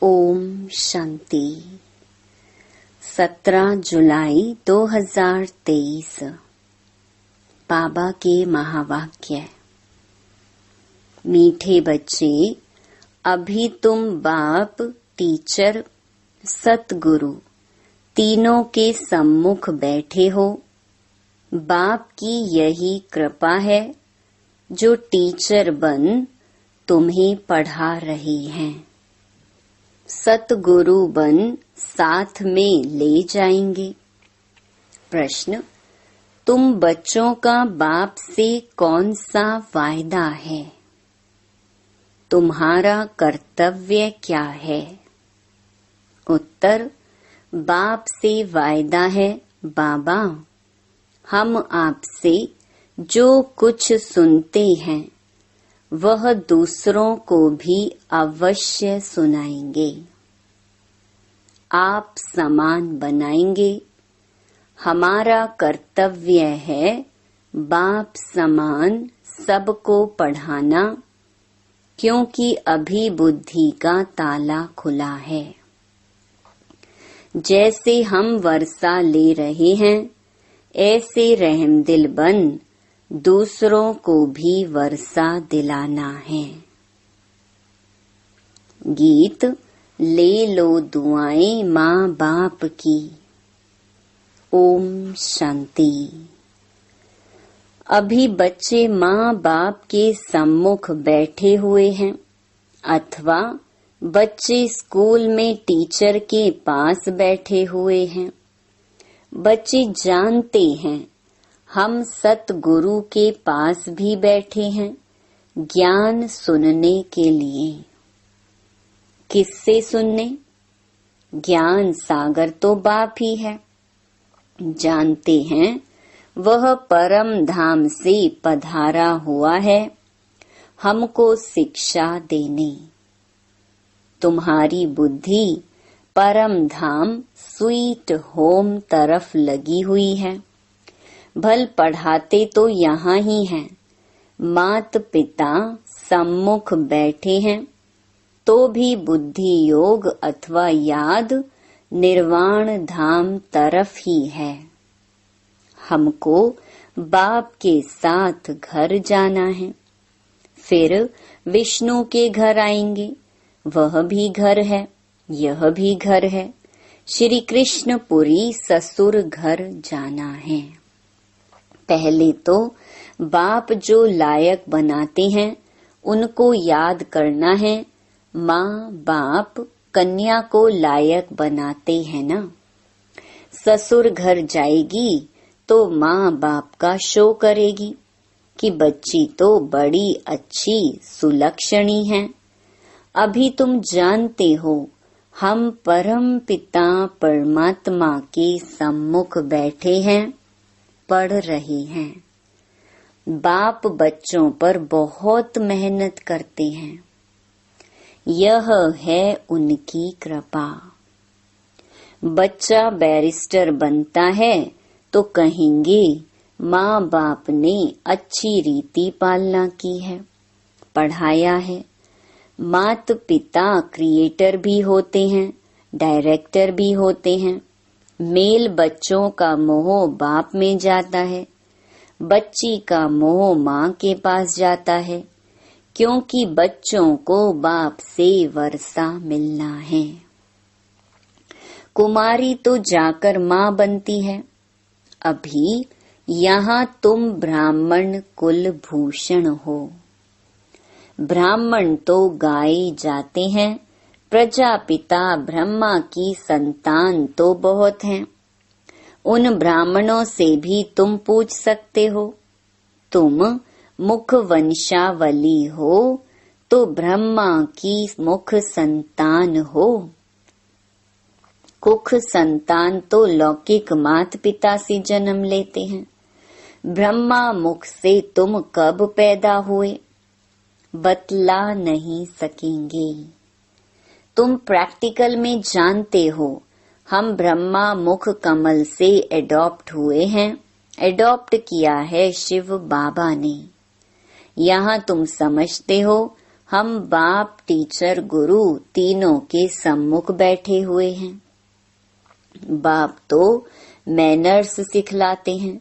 ओम शांति। 17 जुलाई 2023। बाबा के महावाक्य। मीठे बच्चे, अभी तुम बाप, टीचर, सतगुरु तीनों के सम्मुख बैठे हो। बाप की यही कृपा है जो टीचर बन तुम्हें पढ़ा रही हैं। सतगुरु बन साथ में ले जाएंगे। प्रश्न, तुम बच्चों का बाप से कौन सा वायदा है? तुम्हारा कर्तव्य क्या है? उत्तर, बाप से वायदा है, बाबा हम आपसे जो कुछ सुनते हैं वह दूसरों को भी अवश्य सुनाएंगे। आप समान बनाएंगे। हमारा कर्तव्य है बाप समान सबको पढ़ाना, क्योंकि अभी बुद्धि का ताला खुला है। जैसे हम वर्षा ले रहे हैं, ऐसे रहमदिल बन दूसरों को भी वर्षा दिलाना है। गीत। ले लो दुआएं माँ बाप की। ओम शांति। अभी बच्चे माँ बाप के सम्मुख बैठे हुए हैं, अथवा बच्चे स्कूल में टीचर के पास बैठे हुए हैं। बच्चे जानते हैं हम सतगुरु के पास भी बैठे हैं ज्ञान सुनने के लिए। किससे सुनने? ज्ञान सागर तो बाप ही है। जानते हैं वह परम धाम से पधारा हुआ है हमको शिक्षा देने। तुम्हारी बुद्धि परम धाम स्वीट होम तरफ लगी हुई है। भल पढ़ाते तो यहाँ ही हैं, मात पिता सम्मुख बैठे हैं, तो भी बुद्धि योग अथवा याद निर्वाण धाम तरफ ही है। हमको बाप के साथ घर जाना है, फिर विष्णु के घर आएंगे। वह भी घर है, यह भी घर है। श्री कृष्णपुरी ससुर घर जाना है। पहले तो बाप जो लायक बनाते हैं उनको याद करना है। माँ बाप कन्या को लायक बनाते हैं ना। ससुर घर जाएगी तो माँ बाप का शो करेगी कि बच्ची तो बड़ी अच्छी सुलक्षणी है। अभी तुम जानते हो हम परम पिता परमात्मा के सम्मुख बैठे हैं, पढ़ रहे हैं। बाप बच्चों पर बहुत मेहनत करते हैं। यह है उनकी कृपा। बच्चा बैरिस्टर बनता है तो कहेंगे माँ बाप ने अच्छी रीति पालना की है, पढ़ाया है। मात पिता क्रिएटर भी होते हैं, डायरेक्टर भी होते हैं। मेल बच्चों का मोह बाप में जाता है, बच्ची का मोह माँ के पास जाता है, क्योंकि बच्चों को बाप से वर्षा मिलना है। कुमारी तो जाकर माँ बनती है। अभी यहाँ तुम ब्राह्मण कुल भूषण हो। ब्राह्मण तो गाए जाते हैं, प्रजापिता ब्रह्मा की संतान तो बहुत हैं। उन ब्राह्मणों से भी तुम पूछ सकते हो। तुम मुख वंशावली हो तो ब्रह्मा की मुख संतान हो। कुख संतान तो लौकिक मात पिता से जन्म लेते हैं। ब्रह्मा मुख से तुम कब पैदा हुए बतला नहीं सकेंगे। तुम प्रैक्टिकल में जानते हो हम ब्रह्मा मुख कमल से एडॉप्ट हुए हैं। एडॉप्ट किया है शिव बाबा ने। यहाँ तुम समझते हो हम बाप, टीचर, गुरु तीनों के सम्मुख बैठे हुए हैं। बाप तो मैनर्स सिखलाते हैं।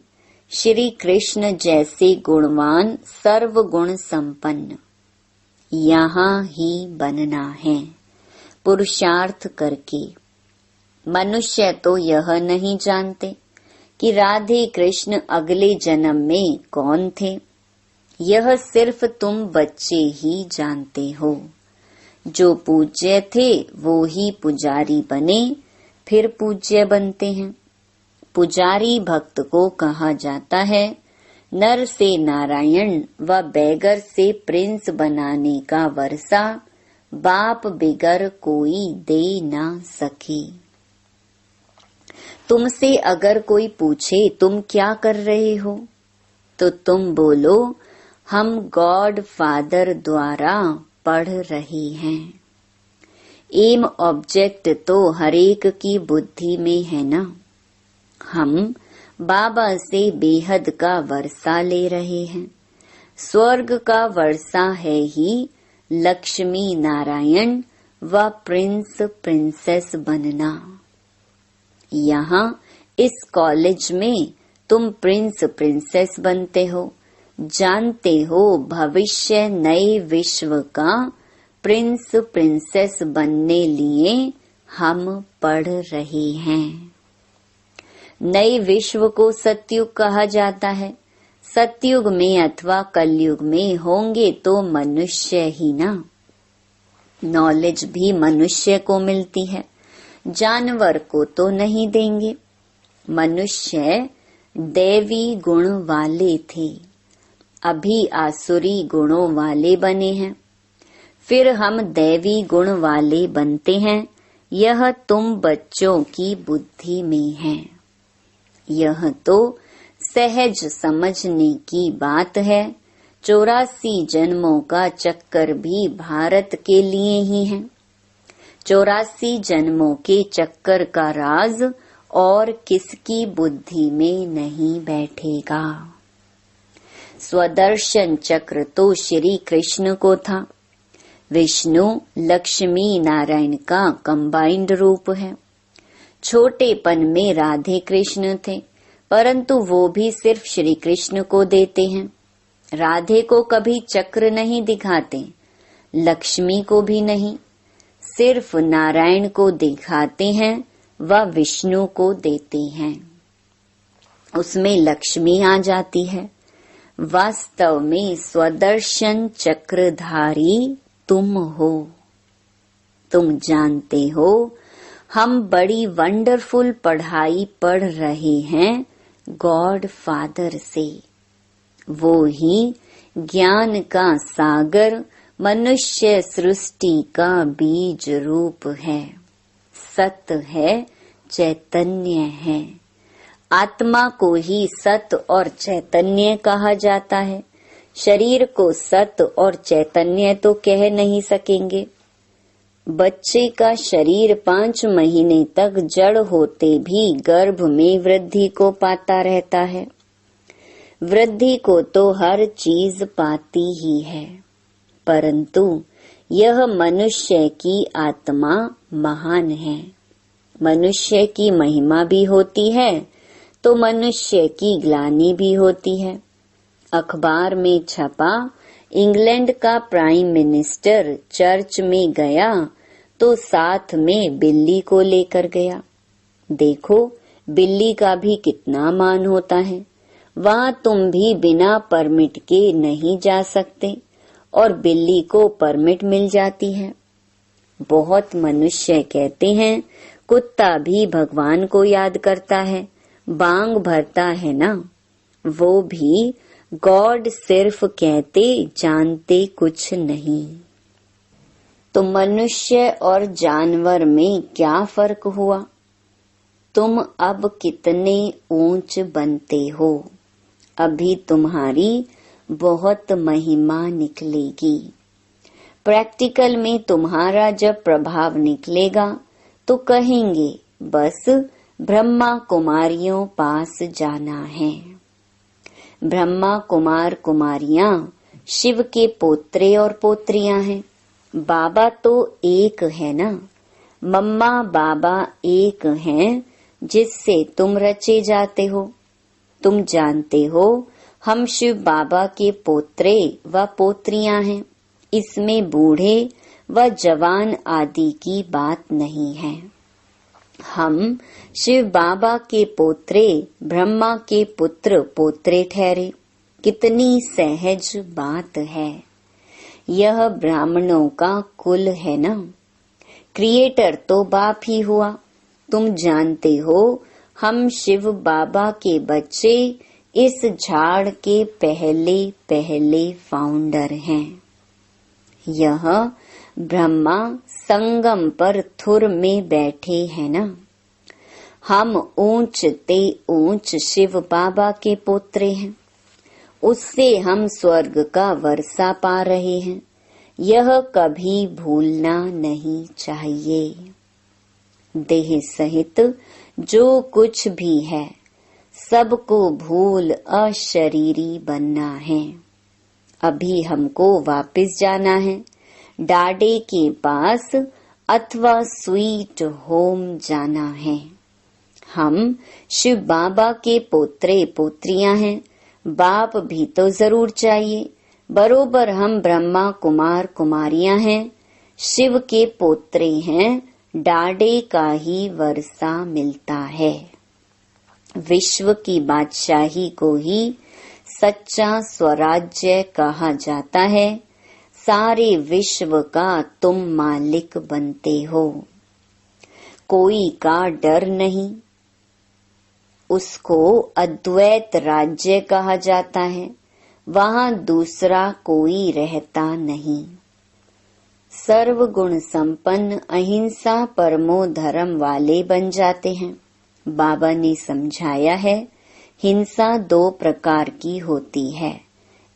श्री कृष्ण जैसे गुणवान, सर्व गुण संपन्न यहाँ ही बनना है पुरुषार्थ करके। मनुष्य तो यह नहीं जानते कि राधे कृष्ण अगले जन्म में कौन थे। यह सिर्फ तुम बच्चे ही जानते हो। जो पूज्य थे वो ही पुजारी बने, फिर पूज्य बनते हैं। पुजारी भक्त को कहा जाता है। नर से नारायण व बैगर से प्रिंस बनाने का वर्षा बाप बिगर कोई दे ना सके। तुमसे अगर कोई पूछे तुम क्या कर रहे हो, तो तुम बोलो हम गॉड फादर द्वारा पढ़ रहे हैं। एम ऑब्जेक्ट तो हरेक की बुद्धि में है ना। हम बाबा से बेहद का वर्षा ले रहे हैं। स्वर्ग का वर्षा है ही लक्ष्मी नारायण व प्रिंस प्रिंसेस बनना। यहाँ इस कॉलेज में तुम प्रिंस प्रिंसेस बनते हो। जानते हो भविष्य नए विश्व का प्रिंस प्रिंसेस बनने लिए हम पढ़ रहे हैं। नए विश्व को सतयुग कहा जाता है। सतयुग में अथवा कलयुग में होंगे तो मनुष्य ही ना। नॉलेज भी मनुष्य को मिलती है, जानवर को तो नहीं देंगे। मनुष्य दैवी गुण वाले थे, अभी आसुरी गुणों वाले बने हैं। फिर हम दैवी गुण वाले बनते हैं। यह तुम बच्चों की बुद्धि में है। यह तो सहज समझने की बात है। 84 जन्मों का चक्कर भी भारत के लिए ही है। 84 जन्मों के चक्कर का राज और किसकी बुद्धि में नहीं बैठेगा। स्वदर्शन चक्र तो श्री कृष्ण को था। विष्णु लक्ष्मी नारायण का कंबाइंड रूप है। छोटेपन में राधे कृष्ण थे, परंतु वो भी सिर्फ श्री कृष्ण को देते हैं। राधे को कभी चक्र नहीं दिखाते, लक्ष्मी को भी नहीं, सिर्फ नारायण को दिखाते हैं व विष्णु को देते हैं। उसमें लक्ष्मी आ जाती है। वास्तव में स्वदर्शन चक्रधारी तुम हो। तुम जानते हो हम बड़ी वंडरफुल पढ़ाई पढ़ रहे हैं गॉड फादर से। वो ही ज्ञान का सागर मनुष्य सृष्टि का बीज रूप है। सत है, चैतन्य है। आत्मा को ही सत और चैतन्य कहा जाता है। शरीर को सत और चैतन्य तो कह नहीं सकेंगे। बच्चे का शरीर 5 महीने तक जड़ होते भी गर्भ में वृद्धि को पाता रहता है। वृद्धि को तो हर चीज पाती ही है, परंतु यह मनुष्य की आत्मा महान है। मनुष्य की महिमा भी होती है तो मनुष्य की ग्लानि भी होती है। अखबार में छपा इंग्लैंड का प्राइम मिनिस्टर चर्च में गया तो साथ में बिल्ली को लेकर गया। देखो बिल्ली का भी कितना मान होता है। वहाँ तुम भी बिना परमिट के नहीं जा सकते और बिल्ली को परमिट मिल जाती है। बहुत मनुष्य कहते हैं कुत्ता भी भगवान को याद करता है, बांग भरता है ना। वो भी गॉड सिर्फ कहते, जानते कुछ नहीं। तो मनुष्य और जानवर में क्या फर्क हुआ? तुम अब कितने ऊंच बनते हो। अभी तुम्हारी बहुत महिमा निकलेगी। प्रैक्टिकल में तुम्हारा जब प्रभाव निकलेगा तो कहेंगे बस ब्रह्मा कुमारियों पास जाना है। ब्रह्मा कुमार कुमारियां शिव के पोत्रे और पोत्रियां हैं। बाबा तो एक है ना, मम्मा बाबा एक हैं जिससे तुम रचे जाते हो। तुम जानते हो हम शिव बाबा के पोत्रे व पोत्रियां हैं। इसमें बूढ़े व जवान आदि की बात नहीं है। हम शिव बाबा के पोत्रे ब्रह्मा के पुत्र पोत्रे ठहरे। कितनी सहज बात है। यह ब्राह्मणों का कुल है ना। क्रिएटर तो बाप ही हुआ। तुम जानते हो हम शिव बाबा के बच्चे इस झाड़ के पहले पहले फाउंडर हैं। यह ब्रह्मा संगम पर थुर में बैठे हैं ना। हम ऊंच ते ऊंच शिव बाबा के पोत्रे हैं। उससे हम स्वर्ग का वर्षा पा रहे हैं। यह कभी भूलना नहीं चाहिए। देह सहित जो कुछ भी है सबको भूल अशरीरी बनना है। अभी हमको वापस जाना है डाडे के पास अथवा स्वीट होम जाना है। हम शिव बाबा के पोत्रे पोत्रियां हैं। बाप भी तो जरूर चाहिए। बरोबर हम ब्रह्मा कुमार कुमारियां हैं। शिव के पोत्रे हैं। डाडे का ही वर्षा मिलता है। विश्व की बादशाही को ही सच्चा स्वराज्य कहा जाता है। सारे विश्व का तुम मालिक बनते हो। कोई का डर नहीं। उसको अद्वैत राज्य कहा जाता है। वहाँ दूसरा कोई रहता नहीं। सर्वगुण संपन्न अहिंसा परमो धर्म वाले बन जाते हैं। बाबा ने समझाया है हिंसा 2 प्रकार की होती है।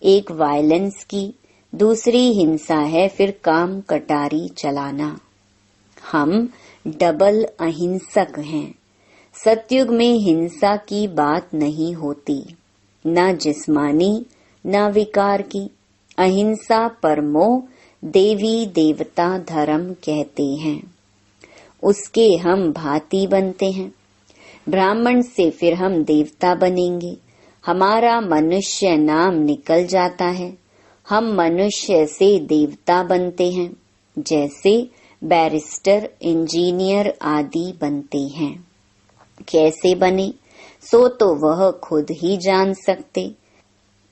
एक वायलेंस की, दूसरी हिंसा है फिर काम कटारी चलाना। हम डबल अहिंसक हैं। सतयुग में हिंसा की बात नहीं होती, न जिस्मानी न विकार की। अहिंसा परमो देवी देवता धर्म कहते हैं। उसके हम भांति बनते हैं। ब्राह्मण से फिर हम देवता बनेंगे। हमारा मनुष्य नाम निकल जाता है। हम मनुष्य से देवता बनते हैं। जैसे बैरिस्टर इंजीनियर आदि बनते हैं। कैसे बने सो तो वह खुद ही जान सकते।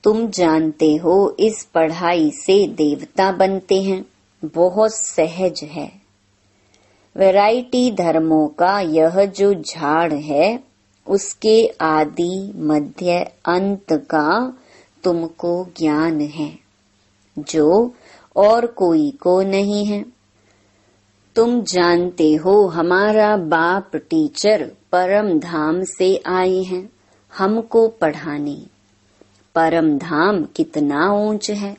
तुम जानते हो इस पढ़ाई से देवता बनते हैं। बहुत सहज है। वैरायटी धर्मों का यह जो झाड़ है उसके आदि मध्य अंत का तुमको ज्ञान है जो और कोई को नहीं है। तुम जानते हो हमारा बाप टीचर परम धाम से आए हैं हमको पढ़ाने। परम धाम कितना ऊंच है।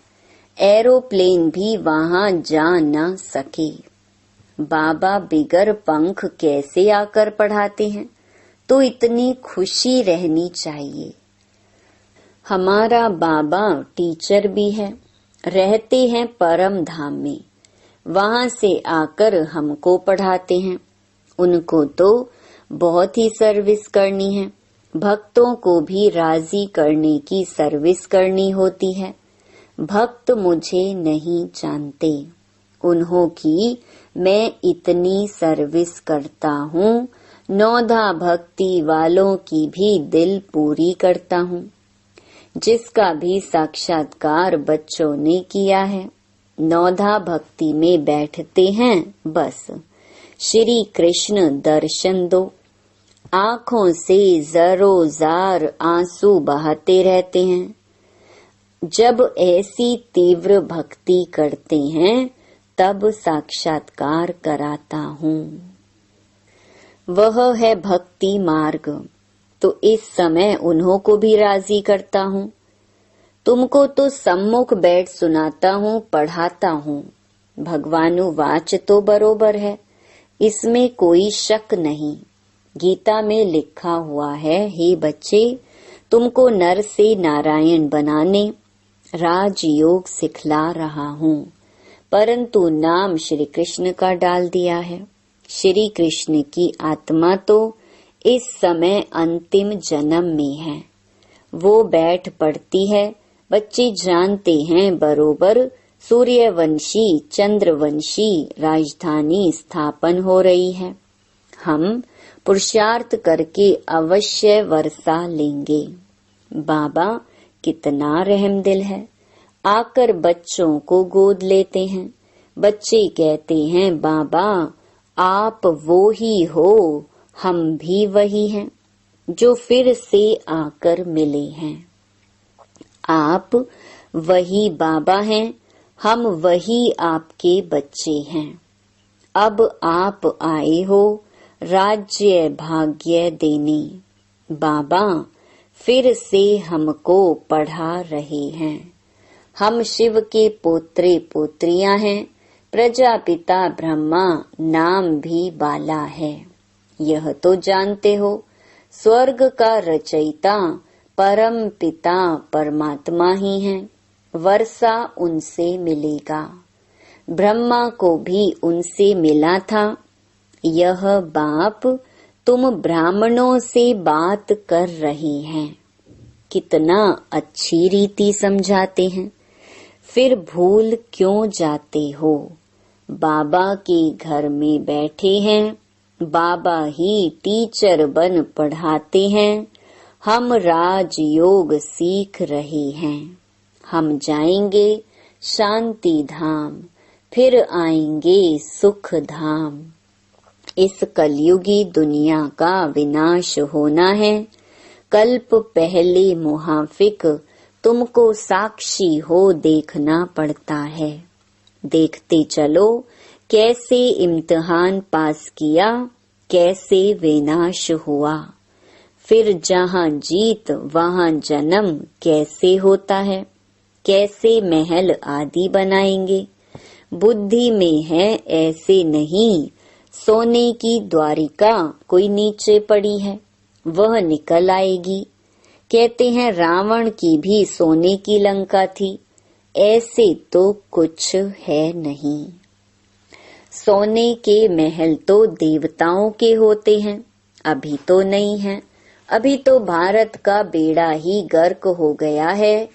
एरोप्लेन भी वहां जा न सके। बाबा बिगर पंख कैसे आकर पढ़ाते हैं। तो इतनी खुशी रहनी चाहिए। हमारा बाबा टीचर भी है। रहते हैं परम धाम में। वहां से आकर हमको पढ़ाते हैं। उनको तो बहुत ही सर्विस करनी है। भक्तों को भी राजी करने की सर्विस करनी होती है। भक्त मुझे नहीं जानते। उन्हों की मैं इतनी सर्विस करता हूँ। नौधा भक्ति वालों की भी दिल पूरी करता हूँ। जिसका भी साक्षात्कार बच्चों ने किया है। नौधा भक्ति में बैठते हैं। बस श्री कृष्ण दर्शन दो। आँखों से जरो-जार आंसू बहाते रहते हैं। जब ऐसी तीव्र भक्ति करते हैं तब साक्षात्कार कराता हूँ। वह है भक्ति मार्ग। तो इस समय उन्हों को भी राजी करता हूँ। तुमको तो सम्मुख बैठ सुनाता हूँ, पढ़ाता हूँ। भगवानुवाच तो बरोबर है। इसमें कोई शक नहीं। गीता में लिखा हुआ है, हे बच्चे, तुमको नर से नारायण बनाने राजयोग सिखला रहा हूँ, परंतु नाम श्री कृष्ण का डाल दिया है। श्री कृष्ण की आत्मा तो इस समय अंतिम जन्म में है, वो बैठ पड़ती है। बच्चे जानते हैं बरोबर सूर्यवंशी चंद्रवंशी राजधानी स्थापन हो रही है। हम पुरुषार्थ करके अवश्य वर्षा लेंगे। बाबा कितना रहमदिल है, आकर बच्चों को गोद लेते हैं। बच्चे कहते हैं, बाबा आप वो ही हो, हम भी वही हैं जो फिर से आकर मिले हैं। आप वही बाबा हैं, हम वही आपके बच्चे हैं। अब आप आए हो राज्य भाग्य देने। बाबा फिर से हमको पढ़ा रहे हैं। हम शिव के पोत्रे पोत्रियां हैं। प्रजापिता ब्रह्मा नाम भी बाला है, यह तो जानते हो। स्वर्ग का रचयिता परम पिता परमात्मा ही है, वर्षा उनसे मिलेगा। ब्रह्मा को भी उनसे मिला था। यह बाप तुम ब्राह्मणों से बात कर रहे हैं, कितना अच्छी रीति समझाते हैं, फिर भूल क्यों जाते हो। बाबा के घर में बैठे हैं, बाबा ही टीचर बन पढ़ाते हैं। हम राजयोग सीख रहे हैं। हम जाएंगे शांति धाम, फिर आएंगे सुख धाम। इस कलयुगी दुनिया का विनाश होना है। कल्प पहले मुहाफिक तुमको साक्षी हो देखना पड़ता है। देखते चलो कैसे इम्तिहान पास किया, कैसे विनाश हुआ। फिर जहाँ जीत वहाँ जन्म कैसे होता है, कैसे महल आदि बनाएंगे। बुद्धि में है ऐसे नहीं। सोने की द्वारिका कोई नीचे पड़ी है, वह निकल आएगी। कहते हैं रावण की भी सोने की लंका थी, ऐसे तो कुछ है नहीं। सोने के महल तो देवताओं के होते हैं, अभी तो नहीं है। अभी तो भारत का बेड़ा ही गर्क हो गया है।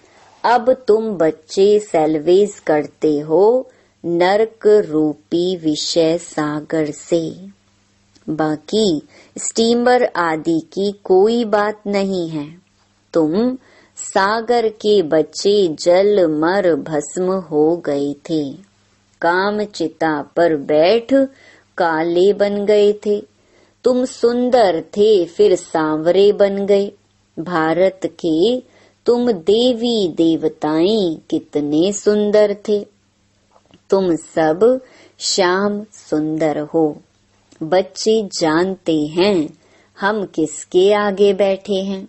अब तुम बच्चे सेल्वेज करते हो नरक रूपी विषय सागर से। बाकी स्टीमर आदि की कोई बात नहीं है। तुम सागर के बच्चे जल मर भस्म हो गए थे। काम चिता पर बैठ काले बन गए थे। तुम सुंदर थे फिर सांवरे बन गए। भारत के तुम देवी देवताएं कितने सुंदर थे। तुम सब श्याम सुंदर हो। बच्चे जानते हैं हम किसके आगे बैठे हैं।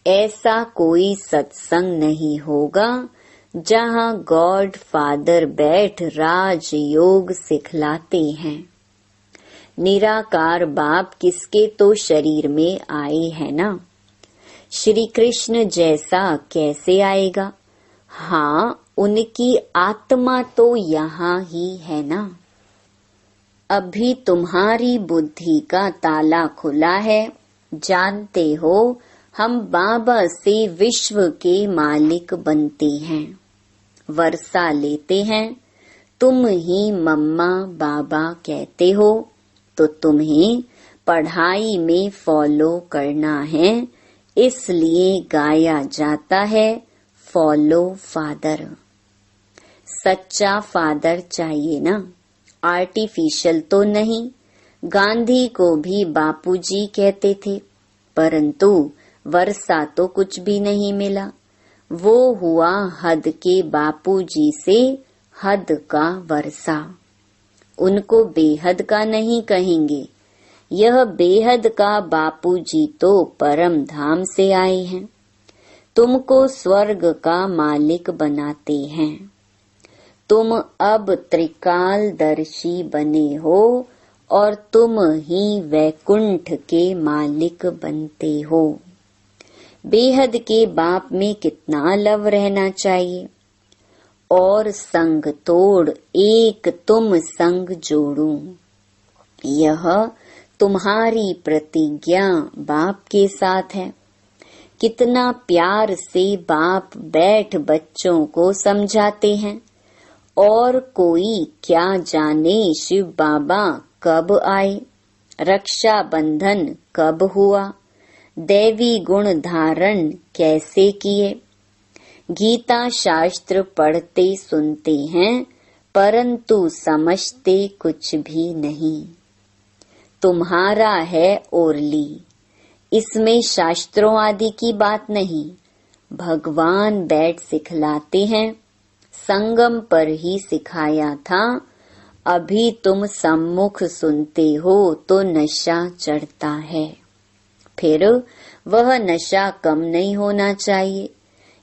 ऐसा कोई सत्संग नहीं होगा जहाँ गॉड फादर बैठ राजयोग सिखलाते हैं। निराकार बाप किसके तो शरीर में आए हैं ना। श्री कृष्ण जैसा कैसे आएगा। हाँ, उनकी आत्मा तो यहाँ ही है ना। अभी तुम्हारी बुद्धि का ताला खुला है। जानते हो हम बाबा से विश्व के मालिक बनते हैं। वर्षा लेते हैं। तुम ही मम्मा बाबा कहते हो, तो तुम्हें पढ़ाई में फॉलो करना है। इसलिए गाया जाता है फॉलो फादर। सच्चा फादर चाहिए ना, आर्टिफिशियल तो नहीं। गांधी को भी बापूजी कहते थे, परंतु वर्षा तो कुछ भी नहीं मिला। वो हुआ हद के बापूजी से हद का वर्षा। उनको बेहद का नहीं कहेंगे। यह बेहद का बापूजी तो परम धाम से आए हैं। तुमको स्वर्ग का मालिक बनाते हैं। तुम अब त्रिकालदर्शी बने हो और तुम ही वैकुंठ के मालिक बनते हो। बेहद के बाप में कितना लव रहना चाहिए। और संग तोड़ एक तुम संग जोड़ूं। यह तुम्हारी प्रतिज्ञा बाप के साथ है। कितना प्यार से बाप बैठ बच्चों को समझाते हैं। और कोई क्या जाने शिव बाबा कब आए, रक्षा बंधन कब हुआ, दैवी गुण धारण कैसे किए। गीता शास्त्र पढ़ते सुनते हैं परंतु समझते कुछ भी नहीं। तुम्हारा है ओरली, इसमें शास्त्रों आदि की बात नहीं। भगवान बैठ सिखलाते हैं। संगम पर ही सिखाया था। अभी तुम सम्मुख सुनते हो तो नशा चढ़ता है, फिर वह नशा कम नहीं होना चाहिए।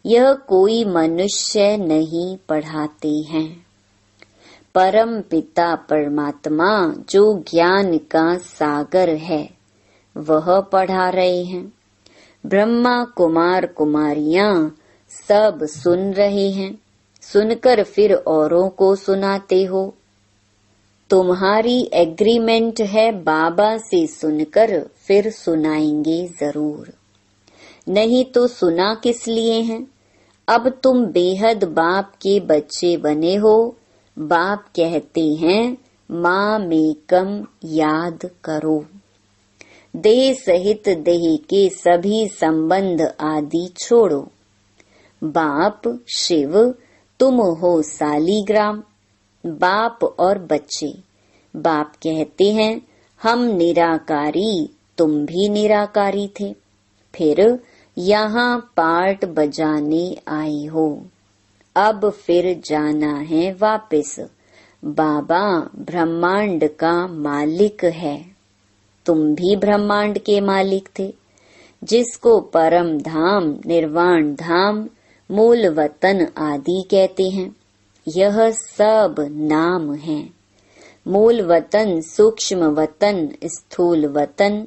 यह कोई मनुष्य नहीं पढ़ाते हैं। परम पिता परमात्मा जो ज्ञान का सागर है वह पढ़ा रहे हैं। ब्रह्मा कुमार कुमारियां सब सुन रहे हैं। सुनकर फिर औरों को सुनाते हो। तुम्हारी एग्रीमेंट है बाबा से सुनकर फिर सुनाएंगे जरूर। नहीं तो सुना किस लिए हैं। अब तुम बेहद बाप के बच्चे बने हो। बाप कहते हैं माँ मेकम याद करो। देह सहित देह के सभी संबंध आदि छोड़ो। बाप शिव तुम हो सालीग्राम। बाप और बच्चे। बाप कहते हैं हम निराकारी, तुम भी निराकारी थे, फिर यहाँ पार्ट बजाने आई हो। अब फिर जाना है वापस। बाबा ब्रह्मांड का मालिक है। तुम भी ब्रह्मांड के मालिक थे, जिसको परम धाम, निर्वाण धाम, मूल वतन आदि कहते हैं। यह सब नाम हैं। मूल वतन, सूक्ष्म वतन, स्थूल वतन,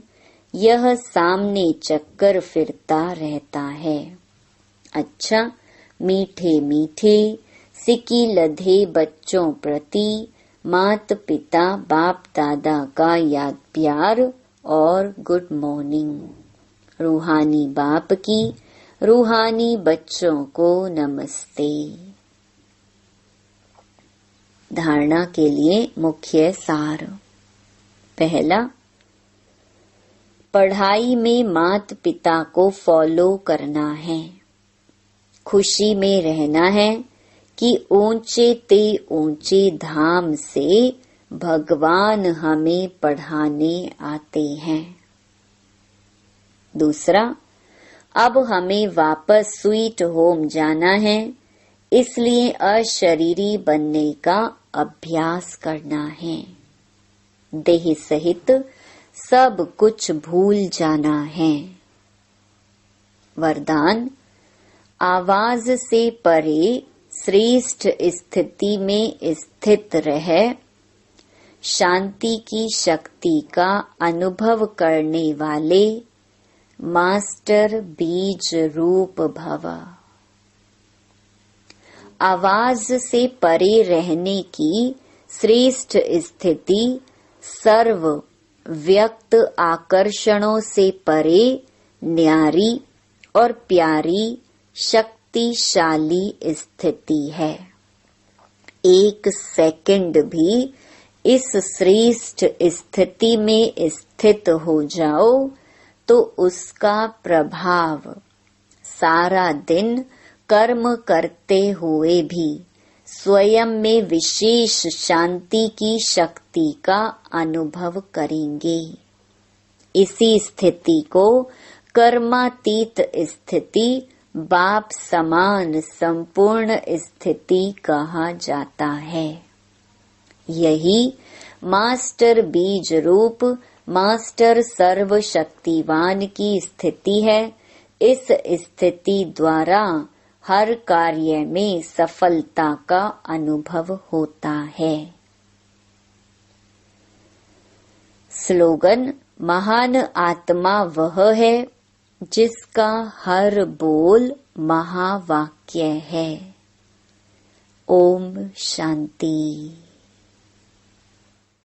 यह सामने चक्कर फिरता रहता है। अच्छा, मीठे मीठे सिकी लधे बच्चों प्रति मात पिता बाप दादा का याद प्यार और गुड मॉर्निंग। रूहानी बाप की रूहानी बच्चों को नमस्ते। धारणा के लिए मुख्य सार। पहला, पढ़ाई में मात पिता को फॉलो करना है। खुशी में रहना है कि ऊंचे ते ऊंचे धाम से भगवान हमें पढ़ाने आते हैं। दूसरा, अब हमें वापस स्वीट होम जाना है, इसलिए अशरीरी बनने का अभ्यास करना है। देह सहित सब कुछ भूल जाना है। वरदान, आवाज से परे श्रेष्ठ स्थिति में स्थित रह शांति की शक्ति का अनुभव करने वाले मास्टर बीज रूप भव। आवाज से परे रहने की श्रेष्ठ स्थिति सर्व व्यक्त आकर्षणों से परे न्यारी और प्यारी शक्तिशाली स्थिति है। एक सेकंड भी इस श्रेष्ठ स्थिति में स्थित हो जाओ तो उसका प्रभाव सारा दिन कर्म करते हुए भी स्वयं में विशेष शांति की शक्ति का अनुभव करेंगे। इसी स्थिति को कर्मातीत स्थिति, बाप समान संपूर्ण स्थिति कहा जाता है। यही मास्टर बीज रूप, मास्टर सर्वशक्तिवान की स्थिति है। इस स्थिति द्वारा हर कार्य में सफलता का अनुभव होता है। स्लोगन, महान आत्मा वह है जिसका हर बोल महावाक्य है। ओम शांति।